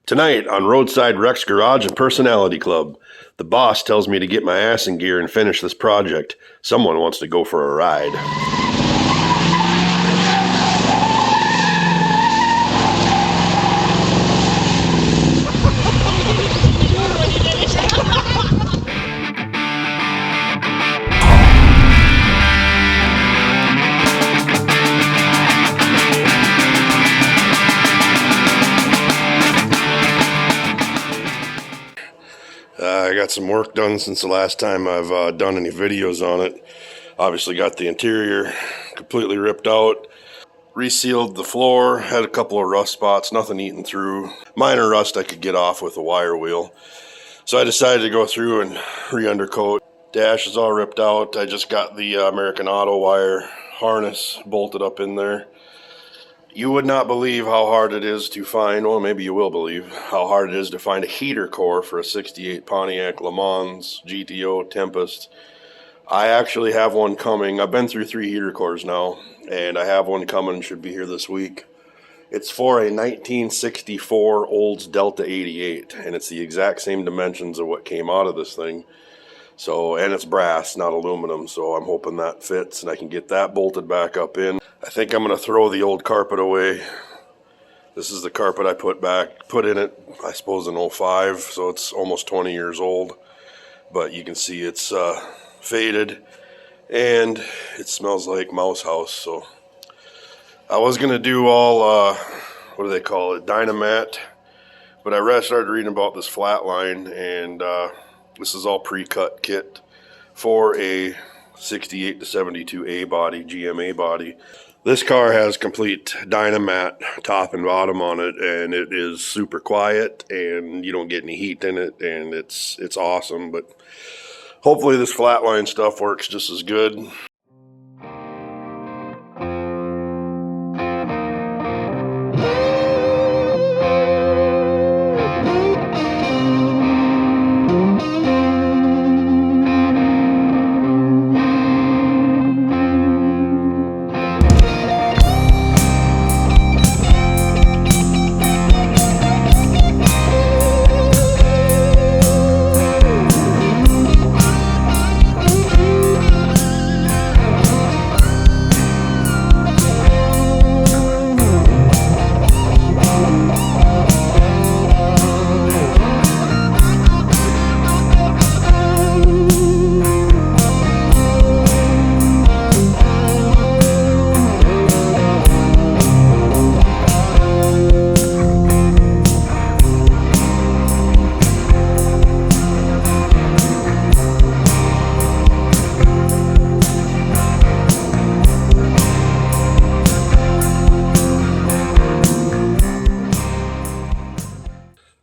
Tonight on Roadside Rex Garage and Personality Club, the boss tells me to get my ass in gear and finish this project. Someone wants to go for a ride. I got some work done since the last time I've done any videos on it. Obviously got the interior completely ripped out, resealed the floor, had a couple of rust spots, nothing eaten through. Minor rust I could get off with a wire wheel. So I decided to go through and re-undercoat. Dash is all ripped out. I just got the American Auto wire harness bolted up in there. You would not believe how hard it is to find, well, maybe you will believe how hard it is to find a heater core for a 68 Pontiac Lemans GTO Tempest. I actually have one coming. I've been through 3 heater cores now, and I have one coming, should be here this week. It's for a 1964 Olds Delta 88, and it's the exact same dimensions of what came out of this thing. So, and it's brass, not aluminum, so I'm hoping that fits and I can get that bolted back up in. I think I'm going to throw the old carpet away. This is the carpet I put in it, I suppose in 05, so it's almost 20 years old. But you can see it's faded and it smells like mouse house. So I was going to do all, what do they call it, Dynamat. But I started reading about this flatline, and this is all pre-cut kit for a 68 to 72 A body, GMA body. This car has complete Dynamat top and bottom on it, and it is super quiet, and you don't get any heat in it, and it's awesome. But hopefully this flatline stuff works just as good.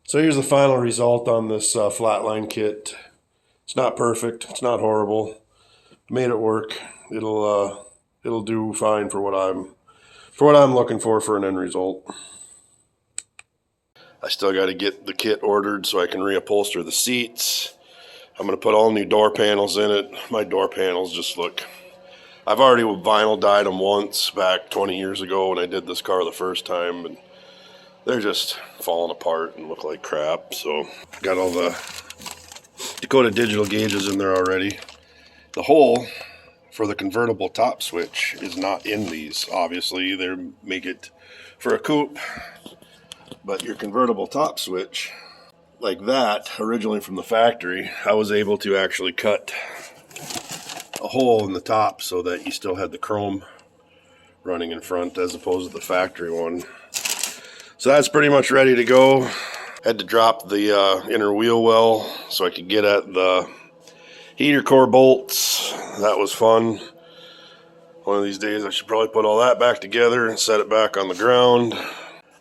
So here's the final result on this flatline kit. It's not perfect. It's not horrible. Made it work. It'll do fine for what I'm looking for an end result. I still got to get the kit ordered so I can reupholster the seats. I'm going to put all new door panels in it. My door panels just look... I've already vinyl dyed them once back 20 years ago when I did this car the first time, and they're just falling apart and look like crap. So got all the Dakota digital gauges in there already. The hole for the convertible top switch is not in these. Obviously, they make it for a coupe, but your convertible top switch, like that, originally from the factory, I was able to actually cut a hole in the top so that you still had the chrome running in front as opposed to the factory one. So that's pretty much ready to go. Had to drop the inner wheel well so I could get at the heater core bolts. That was fun. One of these days I should probably put all that back together and set it back on the ground.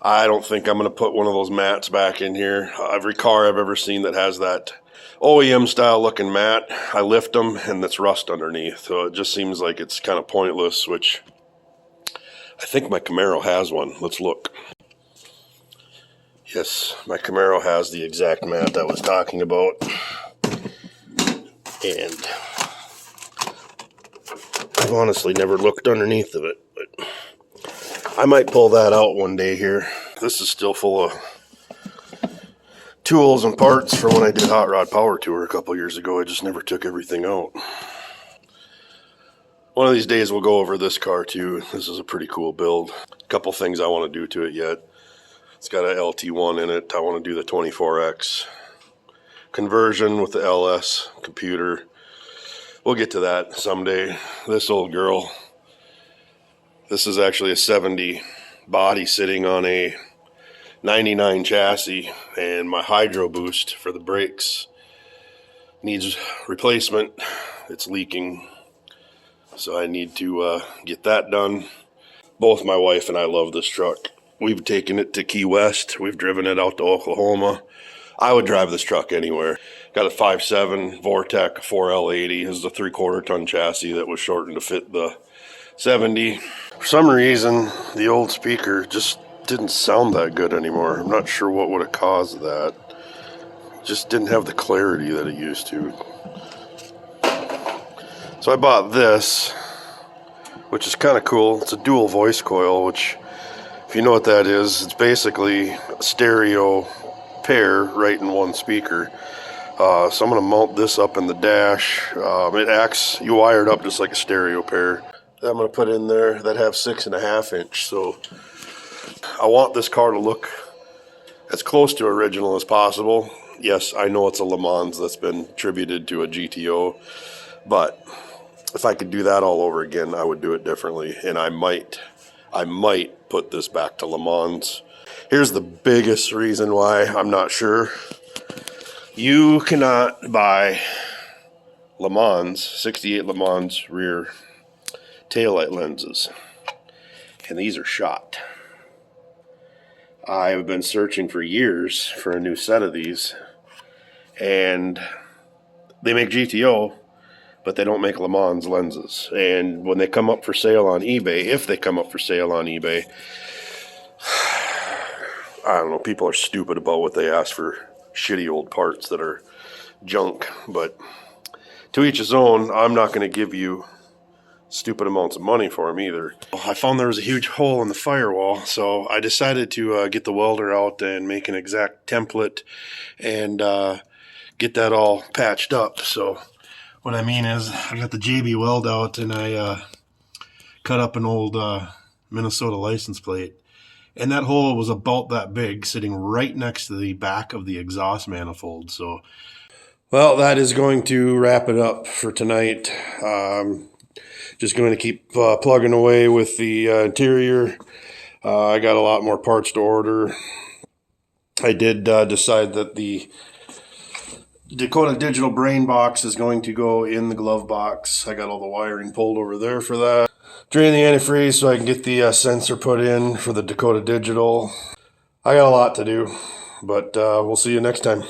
I don't think I'm going to put one of those mats back in here. Every car I've ever seen that has that OEM style looking mat, I lift them and it's rust underneath. So it just seems like it's kind of pointless, which I think my Camaro has one. Let's look. Yes, my Camaro has the exact mat I was talking about. And I've honestly never looked underneath of it, but I might pull that out one day here. This is still full of tools and parts for when I did Hot Rod Power Tour a couple years ago. I just never took everything out. One of these days we'll go over this car too. This is a pretty cool build. A couple things I want to do to it yet. It's got a LT1 in it. I want to do the 24X conversion with the LS computer. We'll get to that someday. This old girl, this is actually a 70 body sitting on a 99 chassis, and my hydro boost for the brakes needs replacement. It's leaking, so I need to get that done. Both my wife and I love this truck. We've taken it to Key West. We've driven it out to Oklahoma. I would drive this truck anywhere. Got a 5.7 Vortec 4L80. This is a 3/4 ton chassis that was shortened to fit the 70. For some reason, the old speaker just didn't sound that good anymore. I'm not sure what would have caused that. It just didn't have the clarity that it used to. So I bought this, which is kind of cool. It's a dual voice coil, which, if you know what that is, it's basically a stereo pair right in one speaker. So I'm going to mount this up in the dash. It acts, you wire it up just like a stereo pair. That I'm going to put in there that have 6.5 inch. So I want this car to look as close to original as possible. Yes, I know it's a Lemans that's been tributed to a GTO, but if I could do that all over again, I would do it differently, and I might put this back to Lemans. Here's the biggest reason why I'm not sure. You cannot buy Lemans, 68 Lemans rear taillight lenses, and these are shot. I have been searching for years for a new set of these, and they make GTO, but they don't make Lemans lenses. And when they come up for sale on eBay, if they come up for sale on eBay, I don't know, people are stupid about what they ask for shitty old parts that are junk, but to each his own. I'm not going to give you stupid amounts of money for them either. I found there was a huge hole in the firewall, so I decided to get the welder out and make an exact template and get that all patched up. So what I mean is, I got the JB weld out and I cut up an old Minnesota license plate, and that hole was about that big, sitting right next to the back of the exhaust manifold. So, well, that is going to wrap it up for tonight. Just going to keep plugging away with the interior. I got a lot more parts to order. I did decide that the Dakota Digital Brain box is going to go in the glove box. I got all the wiring pulled over there for that. Drain the antifreeze so I can get the sensor put in for the Dakota Digital. I got a lot to do, but we'll see you next time.